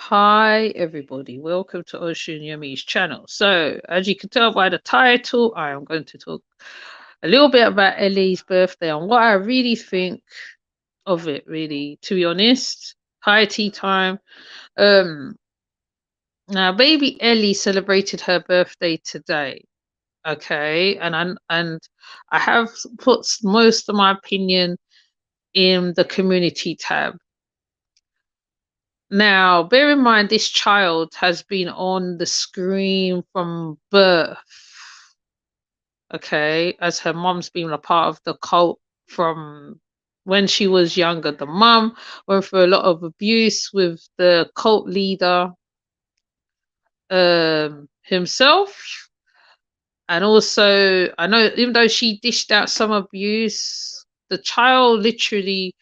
Hi everybody, welcome to Ocean Yumi's channel. So, as you can tell by the title, I am going to talk a little bit about Ellie's birthday and what I really think of it, really, to be honest. Hi, tea time. Um, Now baby Ellie celebrated her birthday today. Okay, and I have put most of my opinion in the community tab. Now, bear in mind, this child has been on the screen from birth, okay, as her mom's been a part of the cult from when she was younger. The mum went through a lot of abuse with the cult leader himself. And also, I know even though she dished out some abuse, the child literally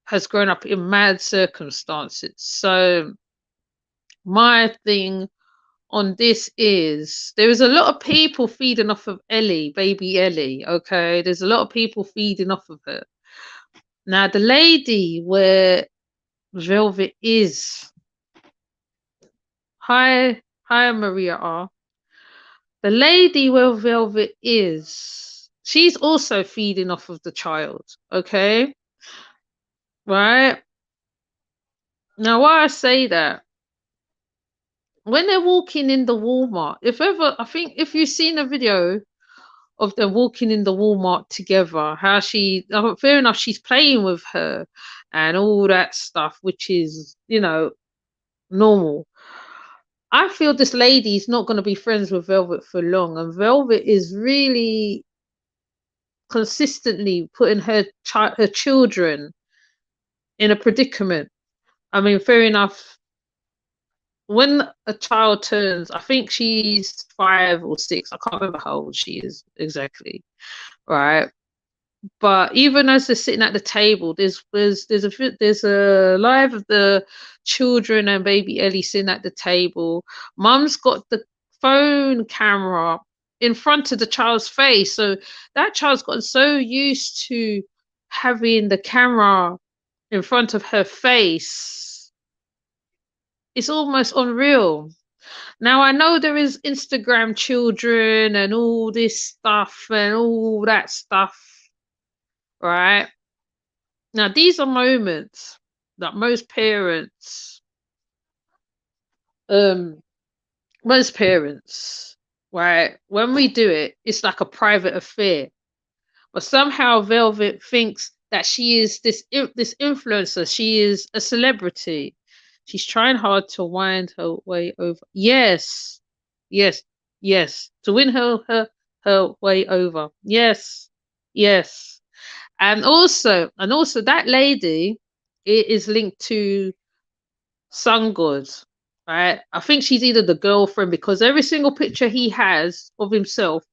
has grown up in mad circumstances. So, my thing on this is there is a lot of people feeding off of Ellie, baby Ellie. Okay, there's a lot of people feeding off of her. Now, the lady where Velvet is, hi, Maria R. The lady where Velvet is, she's also feeding off of the child. Okay, right now, why I say that, when they're walking in the Walmart, if ever, I think if you've seen a video of them walking in the Walmart together, how fair enough, she's playing with her and all that stuff, which is, normal. I feel this lady's not going to be friends with Velvet for long, and Velvet is really consistently putting her children in a predicament. I mean, fair enough. When a child turns, I think she's 5 or 6. I can't remember how old she is exactly, right? But even as they're sitting at the table, there's a live of the children and baby Ellie sitting at the table. Mum's got the phone camera in front of the child's face, so that child's gotten so used to having the camera in front of her face. It's almost unreal. Now I know there is Instagram children and all this stuff and all that stuff, right? Now, these are moments that um, most parents, right, when we do it, it's like a private affair. But somehow Velvet thinks that she is this influencer. She is a celebrity. She's trying hard to wind her way over. Yes, yes, yes, to win her way over. Yes, yes. And also that lady is linked to Sun God, right? I think she's either the girlfriend, because every single picture he has of himself,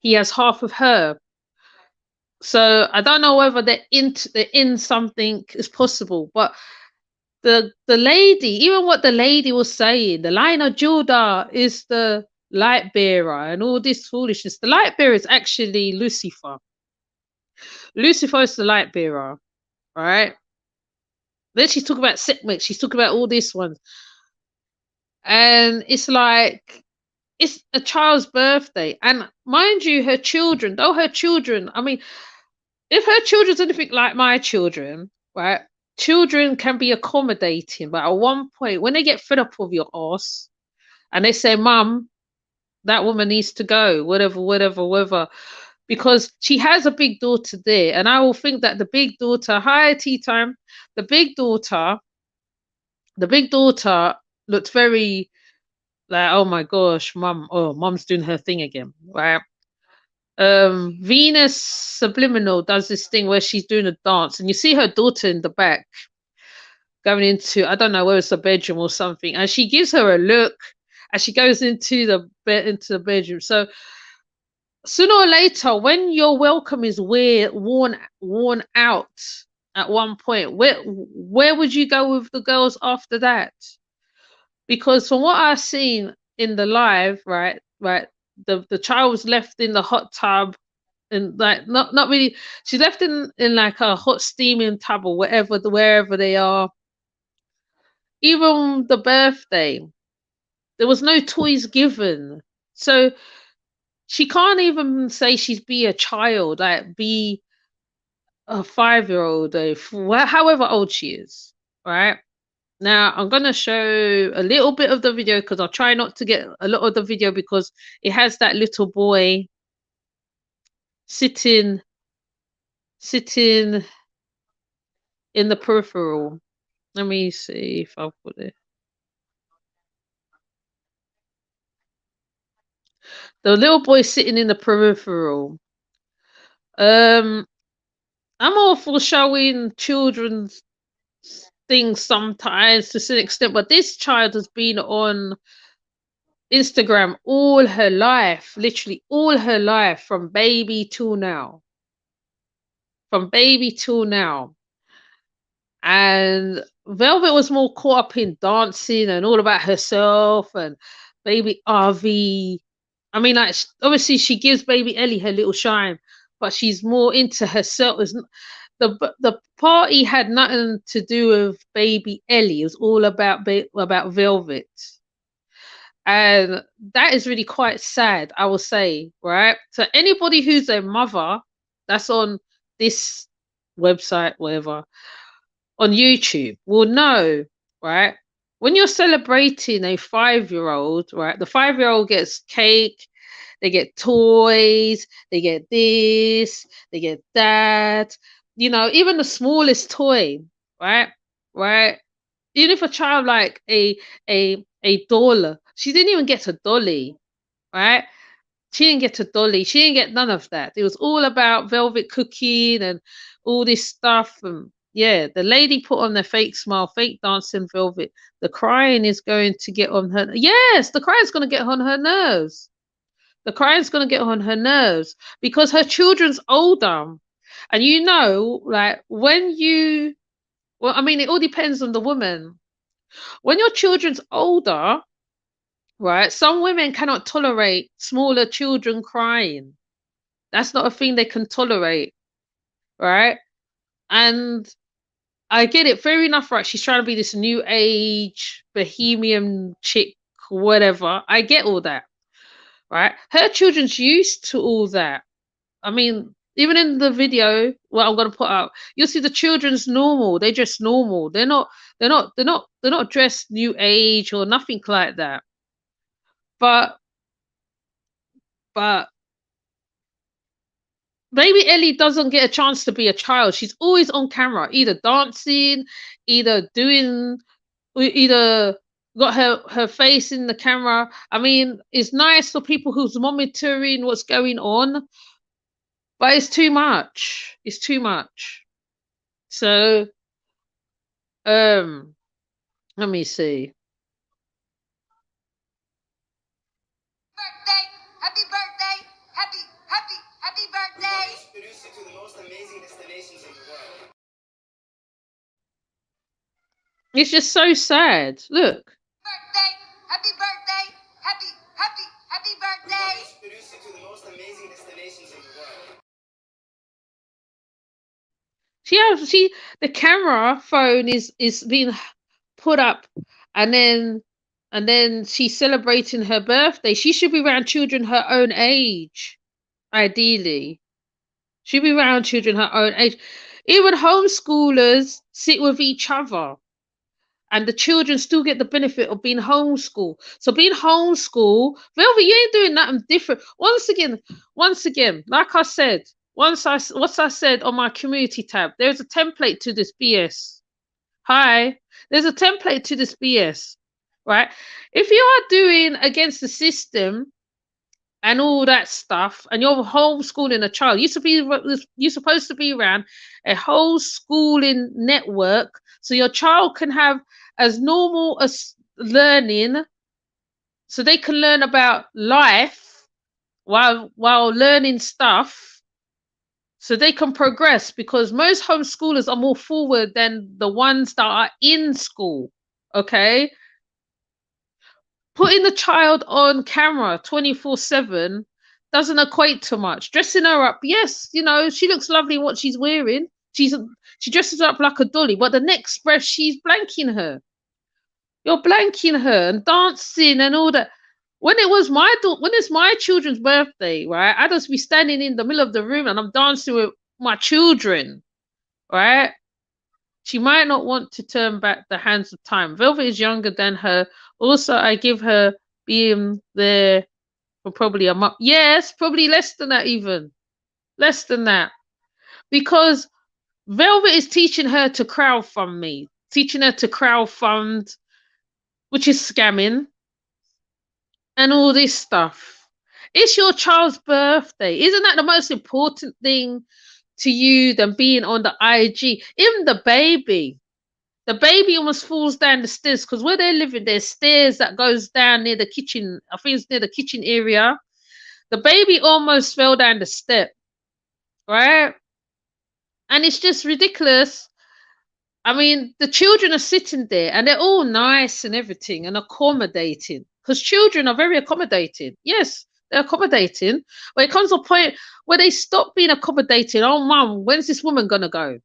he has half of her. So I don't know whether they're in something is possible, but the lady, even what the lady was saying, the Lion of Judah is the light bearer and all this foolishness. The light bearer is actually Lucifer. Lucifer is the light bearer, right? Then she's talking about Sekhmet. She's talking about all this one. And it's like, it's a child's birthday. And mind you, I mean, if her children's anything like my children, right? Children can be accommodating, but at one point, when they get fed up with your ass and they say, Mum, that woman needs to go, whatever, because she has a big daughter there. And I will think that the big daughter, hi, tea time, the big daughter the big daughter looked very like, oh my gosh, mom's doing her thing again, right? Venus Subliminal does this thing where she's doing a dance, and you see her daughter in the back going into, I don't know whether it's a bedroom or something, and she gives her a look as she goes into the bedroom. So sooner or later, when your welcome is worn out at one point, where would you go with the girls after that? Because from what I've seen in the live, right, the child was left in the hot tub, and like not really. She's left in like a hot steaming tub or wherever they are. even the birthday, there was no toys given. So she can't even say she's be a child, like be a 5-year-old, however old she is, right? Now I'm gonna show a little bit of the video because I'll try not to get a lot of the video because it has that little boy sitting in the peripheral. Let me see if I'll put it. The little boy sitting in the peripheral. Um, I'm all for showing children's things sometimes to some extent, but this child has been on Instagram all her life, literally all her life, from baby till now. From baby till now. And Velvet was more caught up in dancing and all about herself and baby RV. I mean, like, obviously she gives baby Ellie her little shine, but she's more into herself. The party had nothing to do with baby Ellie. It was all about Velvet, and that is really quite sad, I will say, right? So anybody who's a mother that's on this website, whatever, on YouTube will know, right? When you're celebrating a 5-year-old, right? The 5-year-old gets cake, they get toys, they get this, they get that. You know, even the smallest toy, right? Right? Even if a child like a doll, she didn't even get a dolly, right? She didn't get a dolly. She didn't get none of that. It was all about velvet cooking and all this stuff. And yeah, the lady put on the fake smile, fake dancing velvet. The crying is going to get on her. Yes, the crying is going to get on her nerves. The crying is going to get on her nerves because her children's older. And you know, like when you, well, I mean, it all depends on the woman. When your children's older, right, some women cannot tolerate smaller children crying. That's not a thing they can tolerate, right? And I get it, fair enough, right? She's trying to be this new age bohemian chick, whatever. I get all that, right? Her children's used to all that. I mean, even in the video, what I'm gonna put out, you'll see the children's normal. They're just normal. They're not dressed new age or nothing like that. But but Baby Ellie doesn't get a chance to be a child. She's always on camera, either dancing, either doing, either got her face in the camera. I mean, it's nice for people who's monitoring what's going on, but it's too much. It's too much. So, um, let me see. Birthday, happy birthday, happy birthday. Introduce you to the most amazing destinations in the world. It's just so sad. Look. Birthday, happy birthday, happy birthday. Introduce you to the most amazing destinations in the world. The camera phone is being put up, and then she's celebrating her birthday. She should be around children her own age, ideally. She'd be around children her own age. Even homeschoolers sit with each other, and the children still get the benefit of being homeschooled. So being homeschooled, Velvet, you ain't doing nothing different. Once again, like I said, what I said on my community tab, there's a template to this BS. Hi, there's a template to this BS, right? If you are doing against the system and all that stuff, and you're homeschooling a child, you're supposed to be around a whole schooling network so your child can have as normal as learning, so they can learn about life while learning stuff, so they can progress, because most homeschoolers are more forward than the ones that are in school. Okay, putting the child on camera 24/7 doesn't equate to much. Dressing her up, yes, you know, she looks lovely in what she's wearing. She dresses her up like a dolly, but the next breath she's blanking her. You're blanking her and dancing and all that. When it's my children's birthday, right? I just be standing in the middle of the room and I'm dancing with my children, right? She might not want to turn back the hands of time. Velvet is younger than her. Also, I give her being there for probably a month. Yes, probably less than that, even less than that, because Velvet is teaching her to crowdfund me, teaching her to crowdfund, which is scamming and all this stuff. It's your child's birthday. Isn't that the most important thing to you than being on the IG? Even the baby. The baby almost falls down the stairs because where they're living, there's stairs that goes down near the kitchen. I think it's near the kitchen area. The baby almost fell down the step, right? And it's just ridiculous. I mean, the children are sitting there and they're all nice and everything and accommodating because children are very accommodating. Yes, they're accommodating. But it comes to a point where they stop being accommodating. Oh, mum, when's this woman going to go?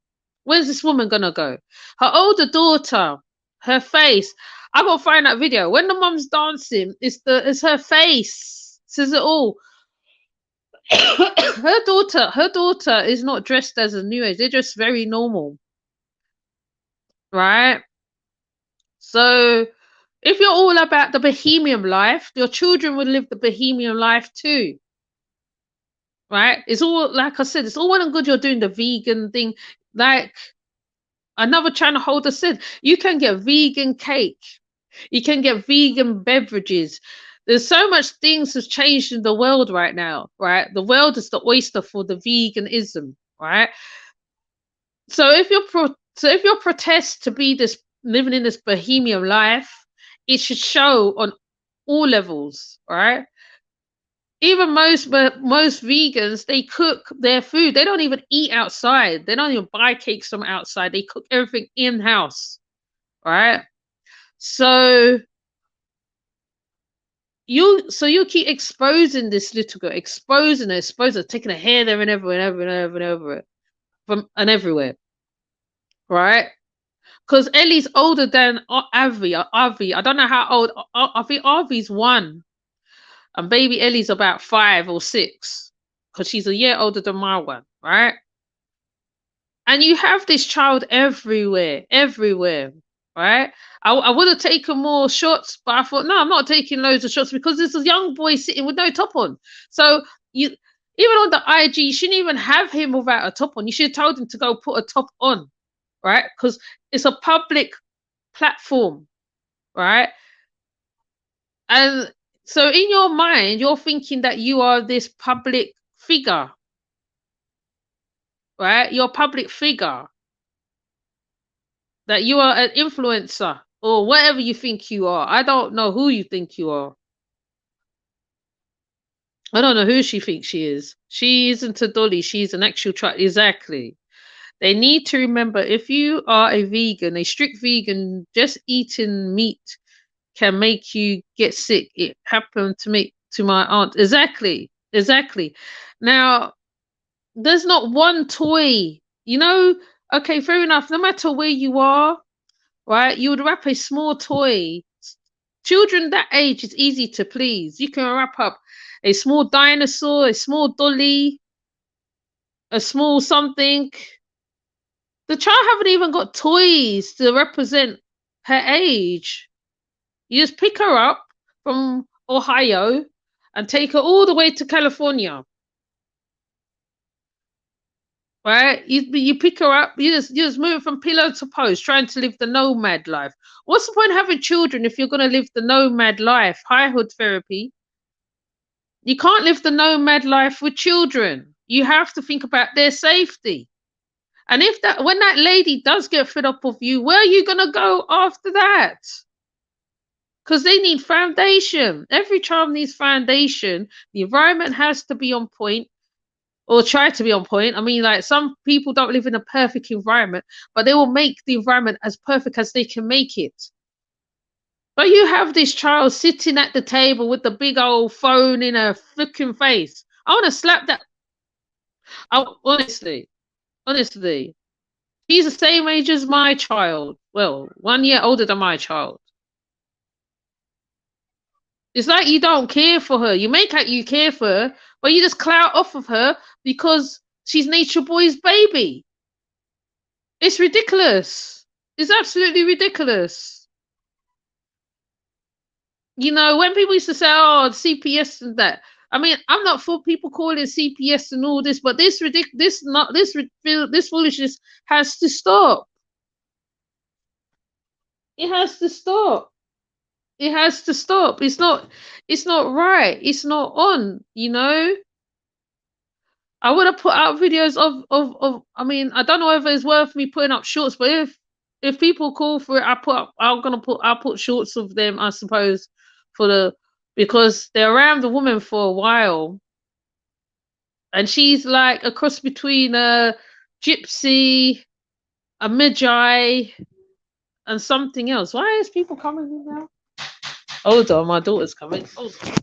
When's this woman going to go? Her older daughter, her face. I got to find that video. When the mum's dancing, it's her face. Says it all. her daughter is not dressed as a new age. They're just very normal. Right? So if you're all about the bohemian life, your children will live the bohemian life too. Right? It's all, like I said, it's all well and good you're doing the vegan thing. Like another channel holder said, you can get vegan cake. You can get vegan beverages. There's so much things have changed in the world right now, right? The world is the oyster for the veganism, right? So if your protest to be this living in this bohemian life, it should show on all levels, right? Even most vegans, they cook their food. They don't even eat outside. They don't even buy cakes from outside. They cook everything in house, right? So you keep exposing this little girl, exposing her, taking her hair there and everywhere, and everywhere, right? Because Ellie's older than Avi. I don't know how old. I think Avi's 1, and baby Ellie's about 5 or 6, because she's a year older than my one, right? And you have this child everywhere, right? I would have taken more shots, but I thought, no, I'm not taking loads of shots because there's a young boy sitting with no top on. So you, even on the IG, you shouldn't even have him without a top on. You should have told him to go put a top on, right? Because it's a public platform, right? And so in your mind, you're thinking that you are this public figure, right? You're a public figure, that you are an influencer or whatever you think you are. I don't know who you think you are. I don't know who she thinks she is. She isn't a dolly. She's an actual child. Exactly. They need to remember, if you are a vegan, a strict vegan, just eating meat can make you get sick. It happened to my aunt. Exactly. Now, there's not one toy, okay, fair enough. No matter where you are, right, you would wrap a small toy. Children that age is easy to please. You can wrap up a small dinosaur, a small dolly, a small something. The child haven't even got toys to represent her age. You just pick her up from Ohio and take her all the way to California. Right? You pick her up, you just move from pillow to post, trying to live the nomad life. What's the point of having children if you're going to live the nomad life? Highhood therapy. You can't live the nomad life with children. You have to think about their safety. And when that lady does get fed up of you, where are you going to go after that? Because they need foundation. Every child needs foundation. The environment has to be on point, or try to be on point. I mean, like, some people don't live in a perfect environment, but they will make the environment as perfect as they can make it. But you have this child sitting at the table with the big old phone in her freaking face. I want to slap that. Honestly, he's the same age as my child. Well, 1 year older than my child. It's like you don't care for her. You make out you care for her, but you just clout off of her because she's Nature Boy's baby. It's ridiculous. It's absolutely ridiculous. You know, when people used to say, "Oh, CPS and that," I mean, I'm not for people calling CPS and all this, but this foolishness has to stop. It has to stop. It has to stop. It's not right. It's not on, you know? I would have put out videos of I mean, I don't know if it's worth me putting up shorts, but if people call for it, I'll put shorts of them, I suppose, for the because they're around the woman for a while. And she's like a cross between a gypsy, a magi, and something else. Why is people coming in now? Hold on, my daughter's coming. Hold on.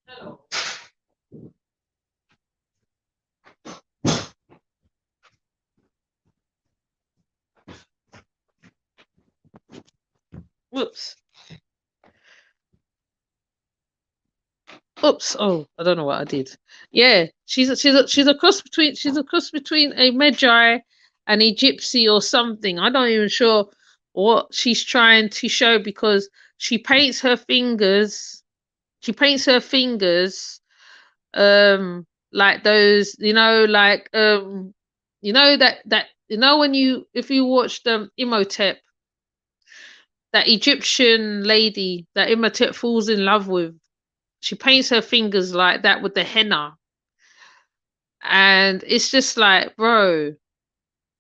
Hello. Whoops. Oops. Oh, I don't know what I did. Yeah, she's a cross between a Magi and a gypsy or something. I'm not even sure what she's trying to show because she paints her fingers. She paints her fingers like those, when you if you watched Imhotep, that Egyptian lady that Imhotep falls in love with. She paints her fingers like that with the henna. And it's just like, bro,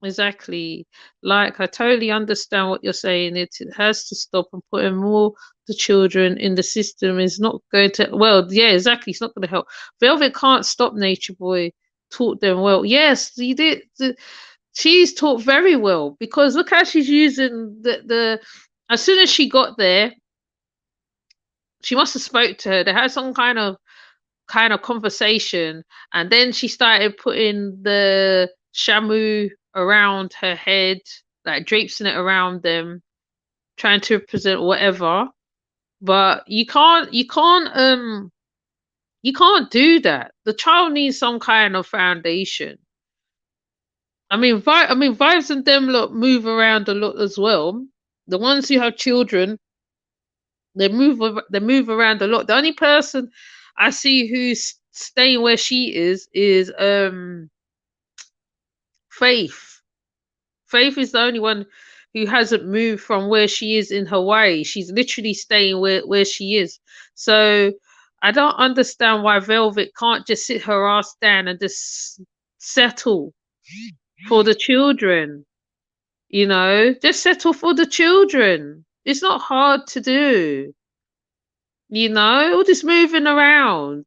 exactly. Like, I totally understand what you're saying. It has to stop, and putting more the children in the system is not going to, well, yeah, exactly. It's not going to help. Velvet can't stop Nature Boy. Taught them well. Yes, he did. She's taught very well because look how she's using the as soon as she got there, she must have spoke to her. They had some kind of conversation, and then she started putting the shamu around her head, like drapesing it around them, trying to represent whatever. But you can't do that. The child needs some kind of foundation. Vibes and them lot move around a lot as well. The ones who have children, they move around a lot. The only person I see who's staying where she is Faith. Faith is the only one who hasn't moved from where she is in Hawaii. She's literally staying where she is. So I don't understand why Velvet can't just sit her ass down and just settle for the children. You know, just settle for the children. It's not hard to do. You know, all this moving around.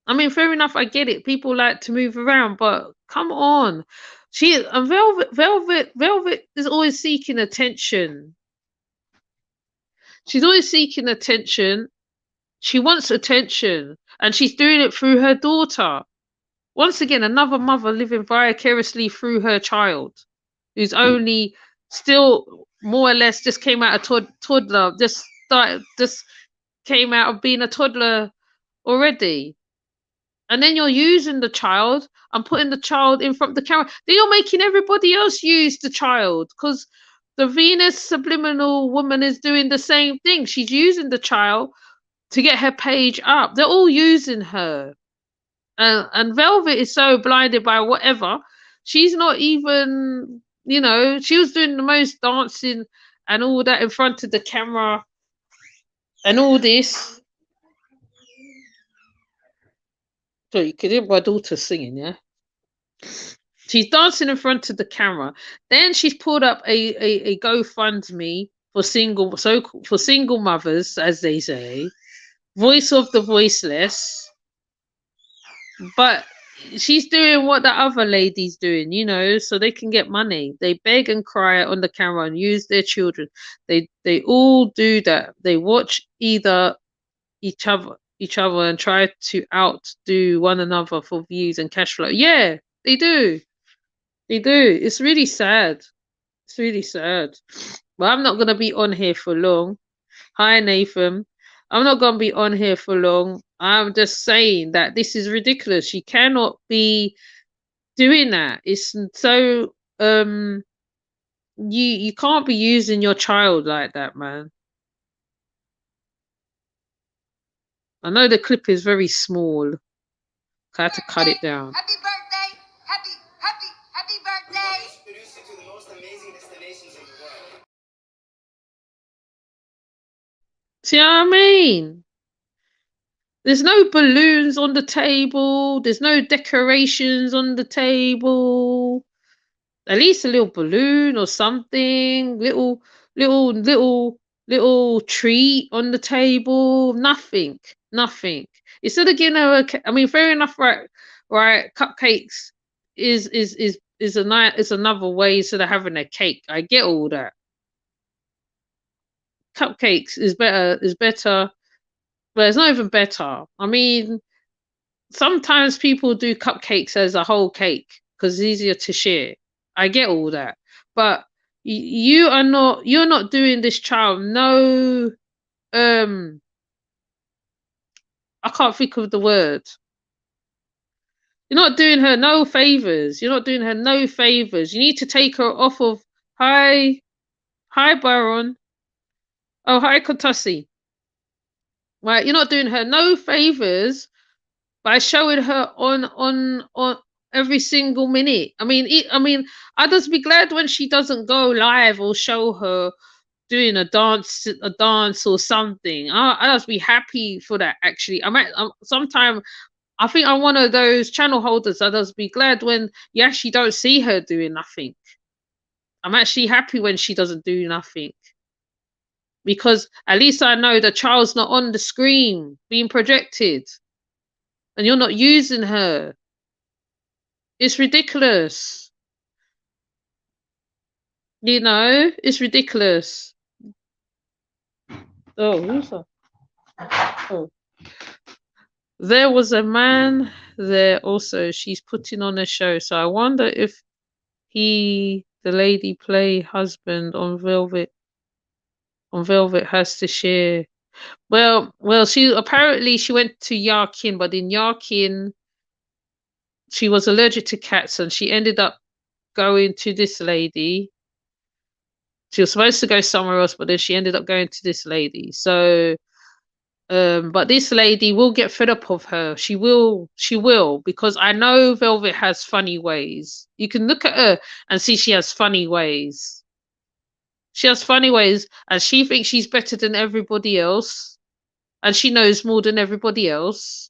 I mean, fair enough, I get it. People like to move around, but come on. Velvet is always seeking attention. She's always seeking attention. She wants attention, and she's doing it through her daughter. Once again, another mother living vicariously through her child, who's only still more or less just came out of toddler, just came out of being a toddler already. And then you're using the child and putting the child in front of the camera. Then you're making everybody else use the child because the Venus subliminal woman is doing the same thing. She's using the child to get her page up. They're all using her. And Velvet is so blinded by whatever. She's not even, she was doing the most dancing and all that in front of the camera and all this. So you can hear my daughter singing, yeah? She's dancing in front of the camera. Then she's pulled up a GoFundMe for single mothers, as they say, voice of the voiceless. But she's doing what the other lady's doing, so they can get money. They beg and cry on the camera and use their children. They all do that. They watch either each other and try to outdo one another for views and cash flow. Yeah, they do. They do. It's really sad. It's really sad. But I'm not gonna be on here for long. Hi, Nathan. I'm not going to be on here for long. I'm just saying that this is ridiculous. You cannot be doing that. It's so you can't be using your child like that, man. I know the clip is very small. I had to cut it down. Happy birthday! Happy birthday! Introduce you to the most amazing destinations in the world. See what I mean? There's no balloons on the table. There's no decorations on the table. At least a little balloon or something. Little treat on the table. Nothing. Nothing. Instead of giving her I mean, fair enough, right? Right. Cupcakes is another way instead of having a cake. I get all that. Cupcakes is better, but it's not even better. I mean, sometimes people do cupcakes as a whole cake because it's easier to share. I get all that, but you're not doing this child no I can't think of the word. You're not doing her no favors. You're not doing her no favors. You need to take her off of hi Byron. Oh, hi Kontasi. Right, you're not doing her no favors by showing her on every single minute. I mean, I'd just be glad when she doesn't go live or show her doing a dance or something. I'd just be happy for that. Actually, sometimes I think I'm one of those channel holders. I'd just be glad when you actually don't see her doing nothing. I'm actually happy when she doesn't do nothing. Because at least I know the child's not on the screen being projected. And you're not using her. It's ridiculous. You know, it's ridiculous. Oh, who's that? Oh. There was a man there also. She's putting on a show. So I wonder if the lady play husband on Velvet has to share. Well, she went to Yarkin, but in Yarkin she was allergic to cats and she ended up going to this lady. She was supposed to go somewhere else, but then she ended up going to this lady. So, but this lady will get fed up of her. She will, because I know Velvet has funny ways. You can look at her and see she has funny ways. She has funny ways, and she thinks she's better than everybody else, and she knows more than everybody else.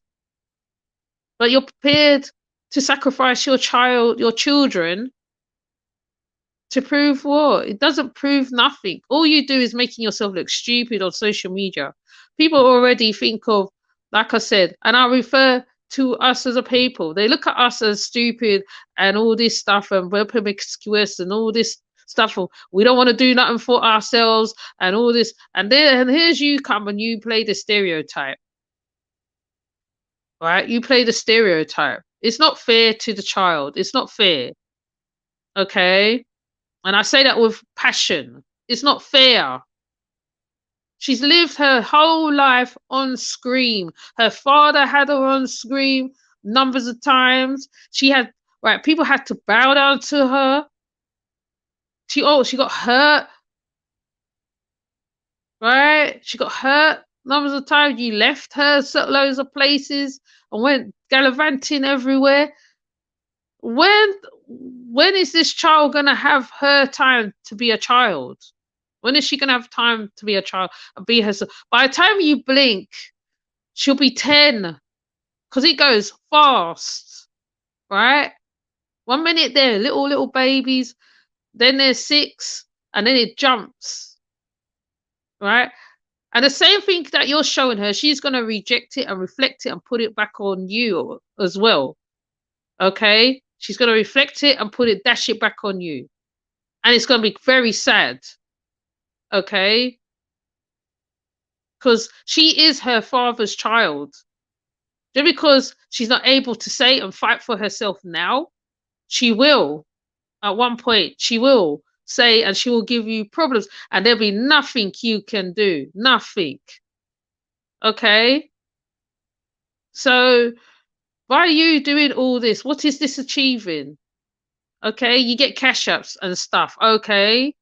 But you're prepared to sacrifice your children to prove what? It doesn't prove nothing. All you do is making yourself look stupid on social media. People already think of, like I said, and I refer to us as a people. They look at us as stupid and all this stuff and we're promiscuous and all this stuff. We don't want to do nothing for ourselves and all this. And here's you come and you play the stereotype. Right? You play the stereotype. It's not fair to the child. It's not fair. Okay? And I say that with passion. It's not fair. She's lived her whole life on screen. Her father had her on screen numbers of times. People had to bow down to her. She got hurt. Right? She got hurt numbers of times. You left her loads of places and went gallivanting everywhere. When is this child gonna have her time to be a child? When is she gonna have time to be a child and be herself? By the time you blink, she'll be 10. Because it goes fast. Right? 1 minute they're little babies, then they're 6, and then it jumps. Right? And the same thing that you're showing her, she's gonna reject it and reflect it and put it back on you as well. Okay? She's going to reflect it and dash it back on you. And it's going to be very sad. Okay? Because she is her father's child. Just because she's not able to say and fight for herself now, she will. At one point, she will say, and she will give you problems, and there'll be nothing you can do. Nothing. Okay? So, by you doing all this, what is this achieving? Okay? You get cash ups and stuff. Okay?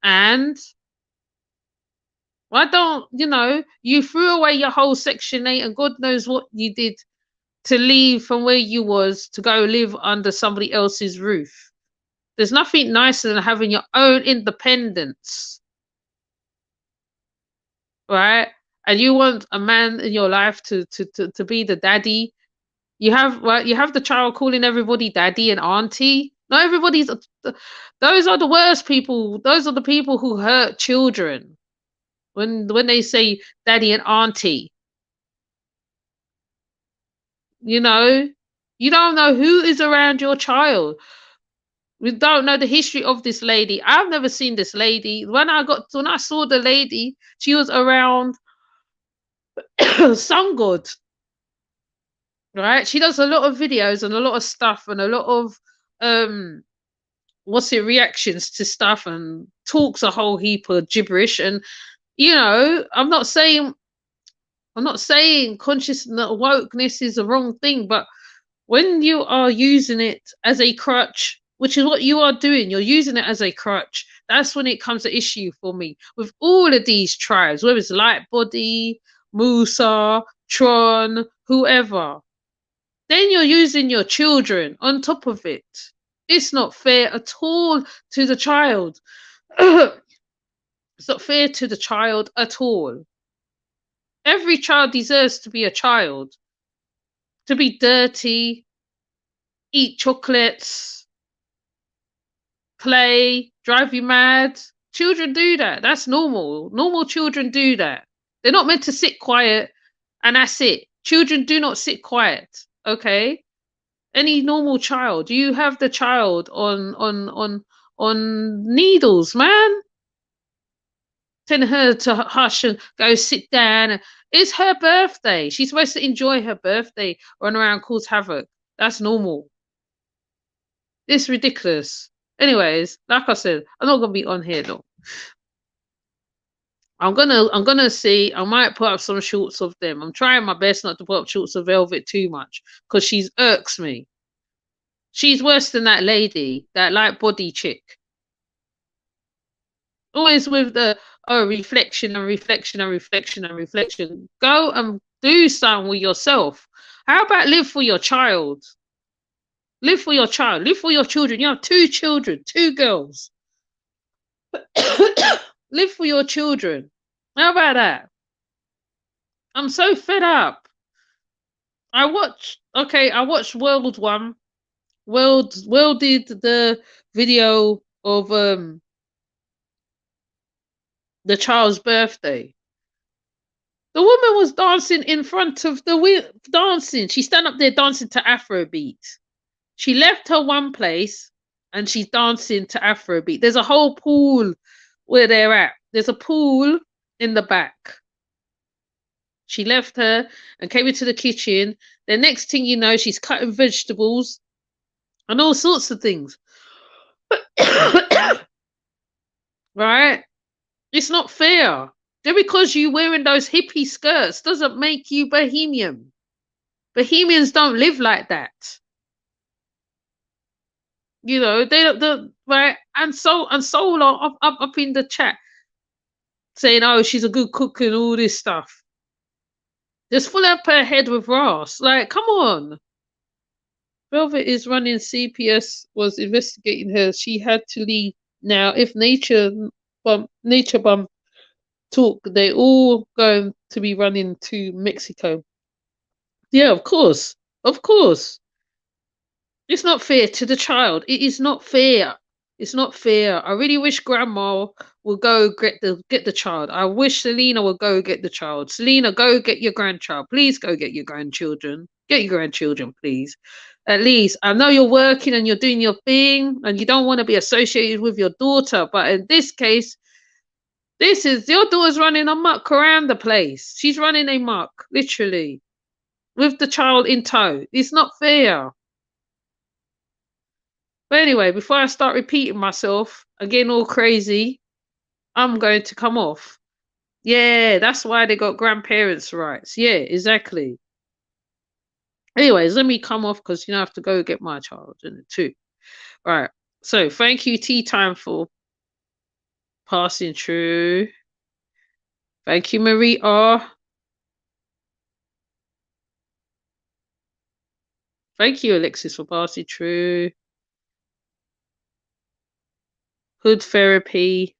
And why don't, you threw away your whole Section 8 and God knows what you did to leave from where you was to go live under somebody else's roof. There's nothing nicer than having your own independence, right? And you want a man in your life to be the daddy. You have the child calling everybody daddy and auntie. Not everybody's. Those are the worst people. Those are the people who hurt children. When they say daddy and auntie, you know, you don't know who is around your child. We don't know the history of this lady. I've never seen this lady. When I saw the lady, she was around Sun God, right? She does a lot of videos and a lot of stuff and a lot of reactions to stuff and talks a whole heap of gibberish. And I'm not saying consciousness wokeness is the wrong thing, but when you are using it as a crutch, which is what you are doing, you're using it as a crutch. That's when it comes to issue for me with all of these tribes, whether it's Lightbody, Musa, Tron, whoever. Then you're using your children on top of it. It's not fair at all to the child. It's not fair to the child at all. Every child deserves to be a child. To be dirty, eat chocolates, play, drive you mad. Children do that. That's normal. Normal children do that. They're not meant to sit quiet and that's it. Children do not sit quiet. Okay? Any normal child. You have the child on needles, man. Telling her to hush and go sit down. It's her birthday. She's supposed to enjoy her birthday, run around, cause havoc. That's normal. It's ridiculous. Anyways, like I said, I'm not gonna be on here though. I'm gonna see. I might put up some shorts of them. I'm trying my best not to put up shorts of Velvet too much because she irks me. She's worse than that lady, that Lightbody chick. Always with the reflection and reflection and reflection and reflection. Go and do something with yourself. How about live for your child? Live for your child. Live for your children. You have 2 children, 2 girls. Live for your children. How about that? I'm so fed up. I watched World One. World did the video of the child's birthday. The woman was dancing in front of the dancing. She stand up there dancing to Afrobeat. She left her one place and she's dancing to Afrobeat. There's a whole pool where they're at. There's a pool in the back. She left her and came into the kitchen. The next thing you know, she's cutting vegetables and all sorts of things. Right? It's not fair. Just because you wearing those hippie skirts doesn't make you bohemian. Bohemians don't live like that. They don't right. And Solar up in the chat saying, "Oh, she's a good cook and all this stuff." Just full up her head with Ross. Like, come on. Velvet is running. CPS was investigating her. She had to leave. Now, if Nature Bum talk, they all going to be running to Mexico. Yeah, of course. Of course. It's not fair to the child. It is not fair. It's not fair. I really wish Grandma will go get the child. I wish Selena will go get the child. Selena, go get your grandchild. Please go get your grandchildren. Get your grandchildren, please. At least I know you're working and you're doing your thing and you don't want to be associated with your daughter, but in this case, this is your daughter's running amok around the place. She's running amok, literally, with the child in tow. It's not fair. But anyway, before I start repeating myself, again all crazy, I'm going to come off. Yeah, that's why they got grandparents' rights. Yeah, exactly. Anyways, let me come off because I have to go get my child in it too. Right. So thank you, Tea Time, for passing through. Thank you, Marie R. Thank you, Alexis, for passing through. Hood Therapy.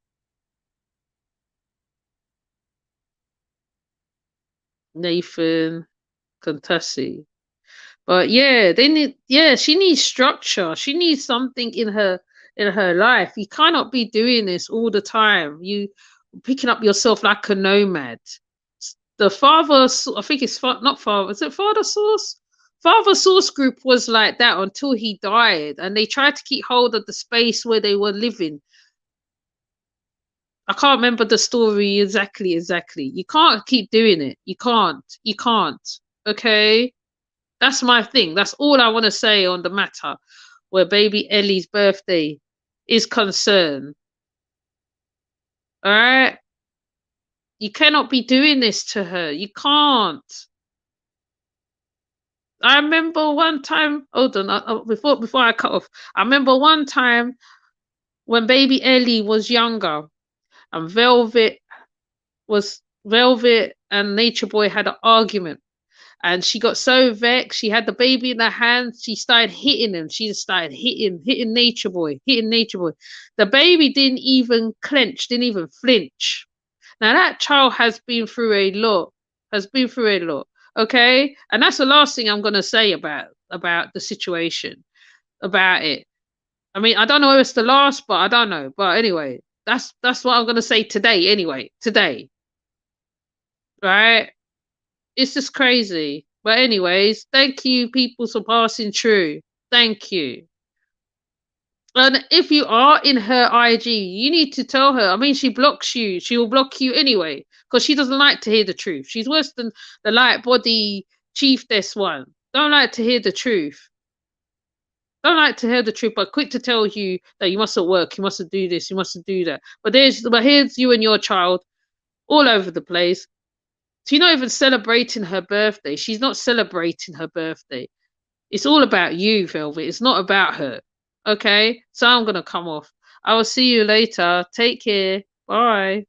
Nathan. Contussi. But yeah, she needs structure. She needs something in her life. You cannot be doing this all the time. You picking up yourself like a nomad. The father, I think it's not father. Is it father source? Father source group was like that until he died, and they tried to keep hold of the space where they were living. I can't remember the story exactly. You can't keep doing it. You can't. You can't. Okay. That's my thing. That's all I want to say on the matter where baby Ellie's birthday is concerned. All right? You cannot be doing this to her. You can't. I remember one time, hold on, before I cut off, I remember one time when baby Ellie was younger and Velvet and Nature Boy had an argument. And she got so vexed. She had the baby in her hands. She started hitting him. She just started hitting Nature Boy, hitting Nature Boy. The baby didn't even clench, didn't even flinch. Now that child has been through a lot. Has been through a lot. Okay, and that's the last thing I'm gonna say about the situation, about it. I mean, I don't know if it's the last, but I don't know. But anyway, that's what I'm gonna say today. Anyway, today, right? It's just crazy. But anyways, thank you people for passing through. Thank you. And if you are in her IG, you need to tell her. I mean, she blocks you. She will block you anyway because she doesn't like to hear the truth. She's worse than the light body chiefess one. Don't like to hear the truth. Don't like to hear the truth, but quick to tell you that you mustn't work, you mustn't do this, you mustn't do that. But here's you and your child all over the place. She's not even celebrating her birthday. She's not celebrating her birthday. It's all about you, Velvet. It's not about her. Okay? So I'm going to come off. I will see you later. Take care. Bye.